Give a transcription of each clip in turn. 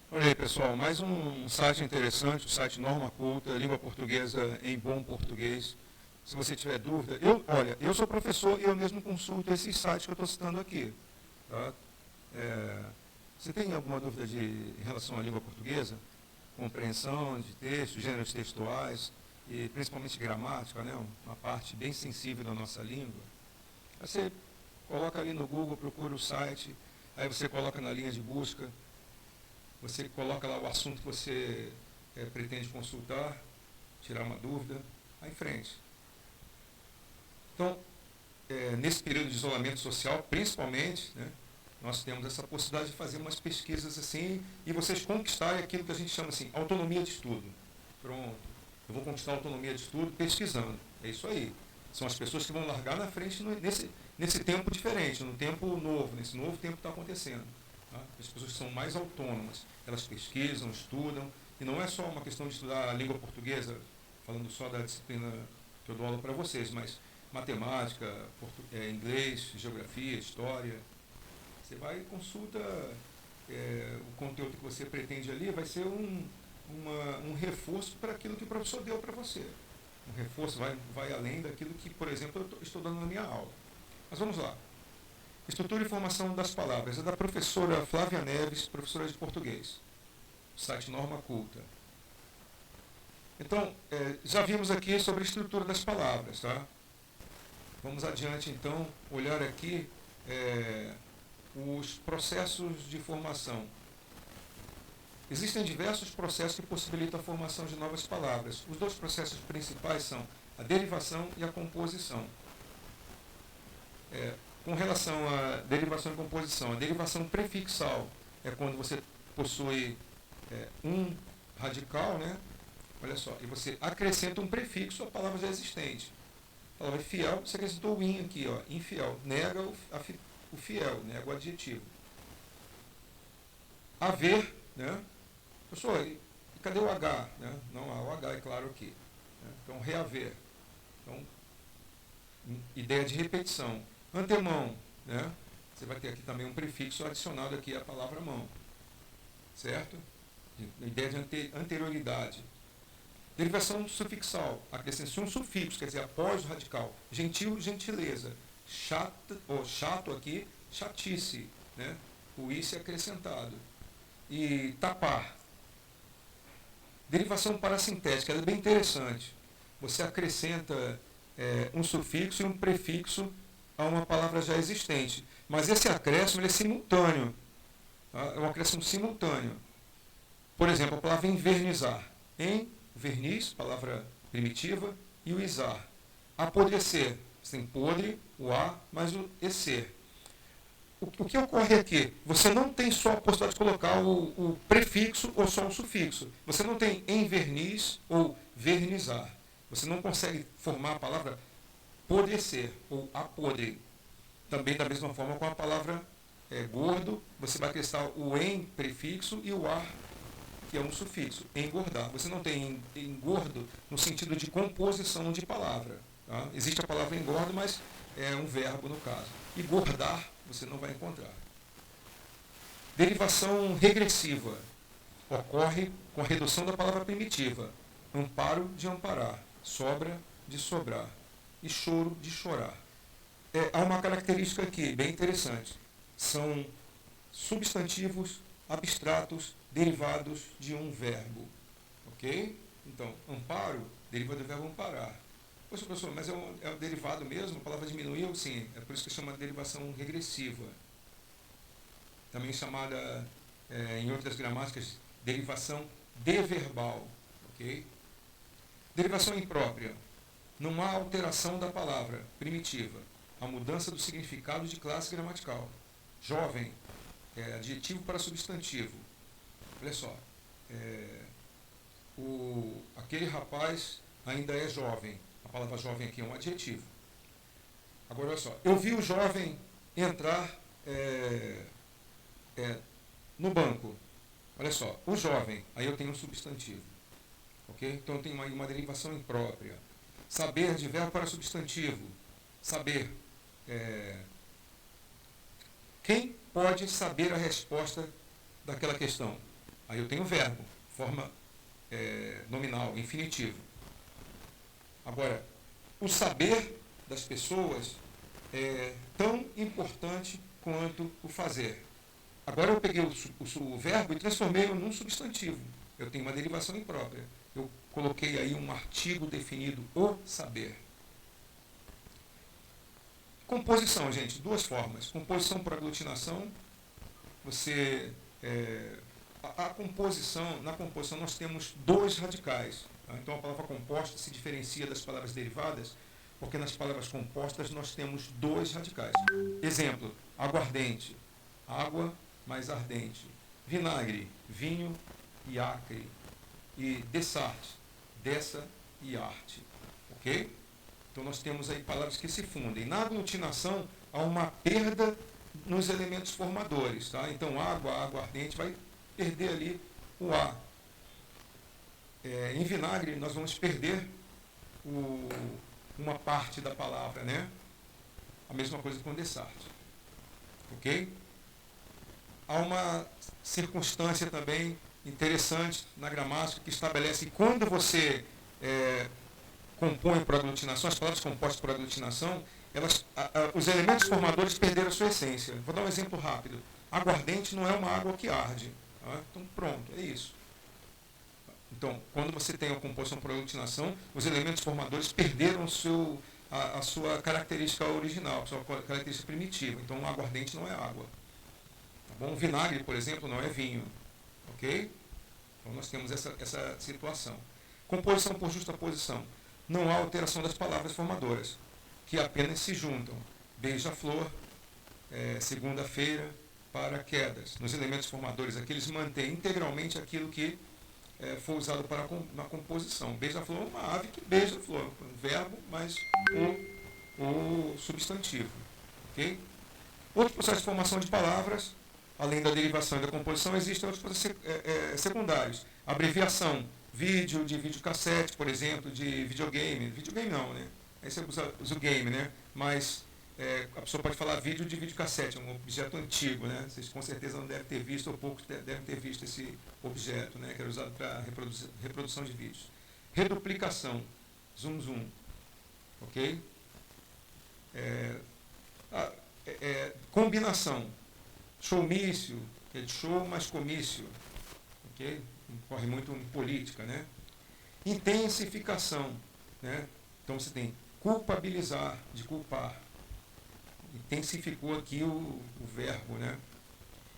Olha aí, pessoal, mais um site interessante, o site Norma Culta, língua portuguesa em bom português. Se você tiver dúvida, eu sou professor e eu mesmo consulto esses sites que eu estou citando aqui. Tá? Você tem alguma dúvida em relação à língua portuguesa? Compreensão de textos, gêneros textuais e principalmente gramática, né? Uma parte bem sensível da nossa língua. Você coloca ali no Google, procura o site, aí você coloca na linha de busca, você coloca lá o assunto que você pretende consultar, tirar uma dúvida, vai em frente. Então, nesse período de isolamento social, principalmente, né, nós temos essa possibilidade de fazer umas pesquisas assim e vocês conquistarem aquilo que a gente chama assim, autonomia de estudo. Pronto. Eu vou conquistar a autonomia de estudo pesquisando. É isso aí. São as pessoas que vão largar na frente nesse tempo diferente, no tempo novo, nesse novo tempo que está acontecendo. Tá? As pessoas são mais autônomas. Elas pesquisam, estudam. E não é só uma questão de estudar a língua portuguesa, falando só da disciplina que eu dou aula para vocês, mas matemática, inglês, geografia, história. Você vai e consulta o conteúdo que você pretende ali, vai ser um reforço para aquilo que o professor deu para você. Um reforço vai além daquilo que, por exemplo, eu estou dando na minha aula. Mas vamos lá. Estrutura e formação das palavras. É da professora Flávia Neves, professora de português. Site Norma Culta. Então, já vimos aqui sobre a estrutura das palavras, tá? Vamos adiante, então, olhar aqui os processos de formação. Existem diversos processos que possibilitam a formação de novas palavras. Os dois processos principais são a derivação e a composição. Com relação à derivação e composição, a derivação prefixal é quando você possui um radical, né? Olha só, e você acrescenta um prefixo à palavra já existente. A palavra fiel, você acrescentou o in aqui, ó, infiel, nega o fiel, nega o adjetivo. Haver, né? Professor, e cadê o H? Né? Não, o H é claro aqui. Né? Então, reaver. Então, ideia de repetição. Antemão, né? Você vai ter aqui também um prefixo adicionado aqui à palavra mão. Certo? Ideia de anterioridade. Derivação sufixal. Acrescente um sufixo, quer dizer, após o radical. Gentil, gentileza. Chato aqui, chatice. Né? O is acrescentado. E tapar. Derivação parasintética, ela é bem interessante. Você acrescenta um sufixo e um prefixo a uma palavra já existente. Mas esse acréscimo ele é simultâneo. Tá? É um acréscimo simultâneo. Por exemplo, a palavra envernizar. Em, verniz, palavra primitiva, e o izar. Apodrecer. Você tem podre, o a, mais o ecer. O que ocorre aqui? Você não tem só a possibilidade de colocar o prefixo ou só o sufixo. Você não tem enverniz ou vernizar. Você não consegue formar a palavra podrecer ou apodre. Também da mesma forma com a palavra gordo, você vai acrescentar o em prefixo e o ar, que é um sufixo, engordar. Você não tem engordo no sentido de composição de palavra. Tá? Existe a palavra engordo, mas é um verbo no caso. E gordar você não vai encontrar. Derivação regressiva ocorre com a redução da palavra primitiva. Amparo de amparar, sobra de sobrar e choro de chorar. Há uma característica aqui bem interessante. São substantivos abstratos derivados de um verbo. Ok? Então, amparo deriva do verbo amparar. Poxa, professor, mas é um derivado mesmo? A palavra diminuiu? Sim, é por isso que chama de derivação regressiva. Também chamada, em outras gramáticas, derivação deverbal. Ok? Derivação imprópria. Não há alteração da palavra primitiva. A mudança do significado de classe gramatical. Jovem, adjetivo para substantivo. Olha só, aquele rapaz ainda é jovem. A palavra jovem aqui é um adjetivo. Agora, olha só, eu vi o jovem entrar no banco. Olha só, o jovem, aí eu tenho um substantivo. Ok? Então eu tenho uma derivação imprópria. Saber de verbo para substantivo. Saber. Quem pode saber a resposta daquela questão? Aí eu tenho verbo, forma nominal, infinitivo. Agora, o saber das pessoas é tão importante quanto o fazer. Agora eu peguei o verbo e transformei-o num substantivo. Eu tenho uma derivação imprópria. Eu coloquei aí um artigo definido, o saber. Composição, gente, duas formas. Composição por aglutinação. Na composição nós temos dois radicais. Tá? Então a palavra composta se diferencia das palavras derivadas, porque nas palavras compostas nós temos dois radicais. Exemplo, aguardente, água mais ardente. Vinagre, vinho e acre. E dessarte, dessa e arte. Ok? Então nós temos aí palavras que se fundem. Na aglutinação há uma perda nos elementos formadores. Tá? Então água, aguardente vai perder ali o A. Em vinagre nós vamos perder uma parte da palavra, né? A mesma coisa com dessarte. Ok? Há uma circunstância também interessante na gramática que estabelece que quando você compõe por aglutinação, as palavras compostas por aglutinação, os elementos formadores perderam a sua essência. Vou dar um exemplo rápido. Aguardente não é uma água que arde. Tá? Então pronto, é isso. Então, quando você tem a composição por aglutinação, os elementos formadores perderam a sua característica original, a sua característica primitiva. Então, um aguardente não é água. Tá bom? Vinagre, por exemplo, não é vinho. Ok? Então, nós temos essa situação. Composição por justaposição. Não há alteração das palavras formadoras, que apenas se juntam. Beija-flor, segunda-feira, paraquedas. Nos elementos formadores aqui, eles mantêm integralmente aquilo que foi usado na composição. Beija-flor é uma ave que beija flor, um verbo, mas o substantivo. Okay? Outro processo de formação de palavras, além da derivação e da composição, existem outros processos secundários. Abreviação, vídeo, de videocassete, por exemplo, de videogame. Videogame não, né? Aí você usa o game, né? Mas a pessoa pode falar vídeo de videocassete, é um objeto antigo, né? Vocês com certeza não devem ter visto, ou poucos devem ter visto esse objeto, né? Que era usado para reprodução de vídeos. Reduplicação, zoom zoom, ok? Combinação, showmício, que é de show mais comício, ok? Corre muito em política, né? Intensificação, né? Então você tem culpabilizar, de culpar. Intensificou aqui o verbo, né?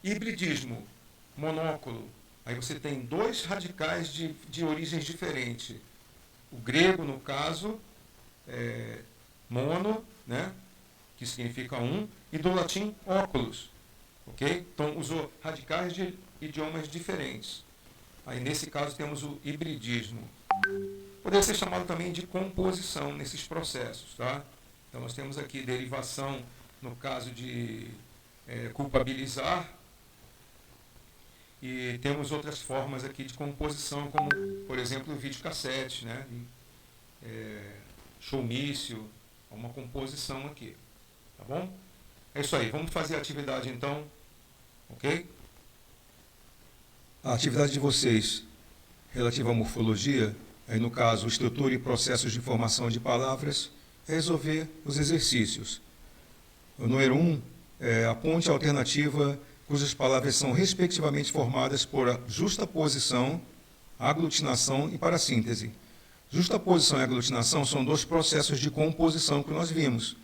Hibridismo, monóculo. Aí você tem dois radicais de origens diferentes. O grego, no caso, mono, né? Que significa um, e do latim óculos. Ok? Então usou radicais de idiomas diferentes. Aí nesse caso temos o hibridismo. Poderia ser chamado também de composição nesses processos, tá? Então nós temos aqui derivação no caso de culpabilizar, e temos outras formas aqui de composição, como, por exemplo, o videocassete, né? Showmício, uma composição aqui, tá bom? É isso aí, vamos fazer a atividade então, ok? A atividade de vocês relativa à morfologia, aí no caso, estrutura e processos de formação de palavras, é resolver os exercícios. O número 1 aponte a alternativa cujas palavras são respectivamente formadas por justaposição, aglutinação e parassíntese. Justaposição e aglutinação são dois processos de composição que nós vimos.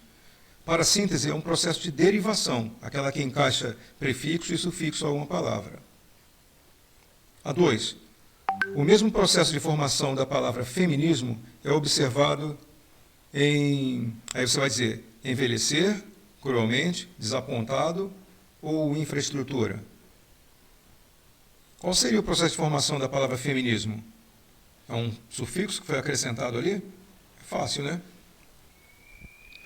Parassíntese é um processo de derivação, aquela que encaixa prefixo e sufixo a uma palavra. A 2. O mesmo processo de formação da palavra feminismo é observado aí você vai dizer, envelhecer, cruelmente, desapontado ou infraestrutura. Qual seria o processo de formação da palavra feminismo? É um sufixo que foi acrescentado ali? É fácil, né?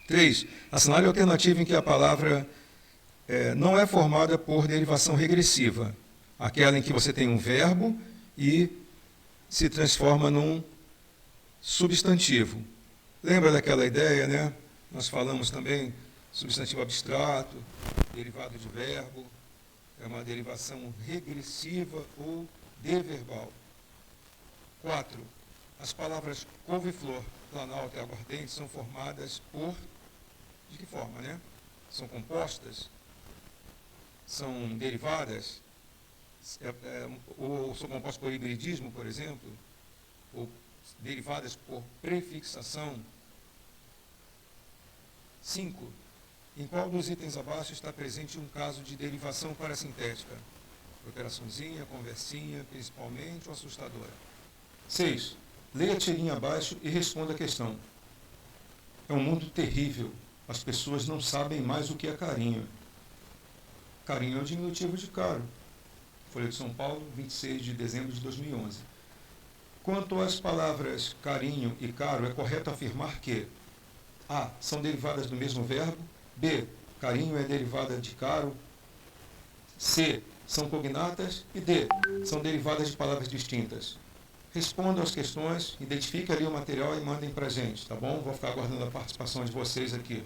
3. Assinale a alternativa em que a palavra não é formada por derivação regressiva, aquela em que você tem um verbo e se transforma num substantivo. Lembra daquela ideia, né? Nós falamos também substantivo abstrato, derivado de verbo, é uma derivação regressiva ou D verbal. 4. As palavras couve-flor, planalto e aguardente são formadas por... De que forma, né? São compostas? São derivadas? Ou são compostas por hibridismo, por exemplo? Ou derivadas por prefixação? 5. Em qual dos itens abaixo está presente um caso de derivação parasintética? Operaçãozinha, conversinha, principalmente ou assustadora? 6. Leia a tirinha abaixo e responda a questão. É um mundo terrível. As pessoas não sabem mais o que é carinho. Carinho é o diminutivo de caro. Folha de São Paulo, 26 de dezembro de 2011. Quanto às palavras carinho e caro, é correto afirmar que A. São derivadas do mesmo verbo. B. Carinho é derivada de caro. C. São cognatas. E D. São derivadas de palavras distintas. Respondam as questões, identifiquem ali o material e mandem para a gente, tá bom? Vou ficar aguardando a participação de vocês aqui.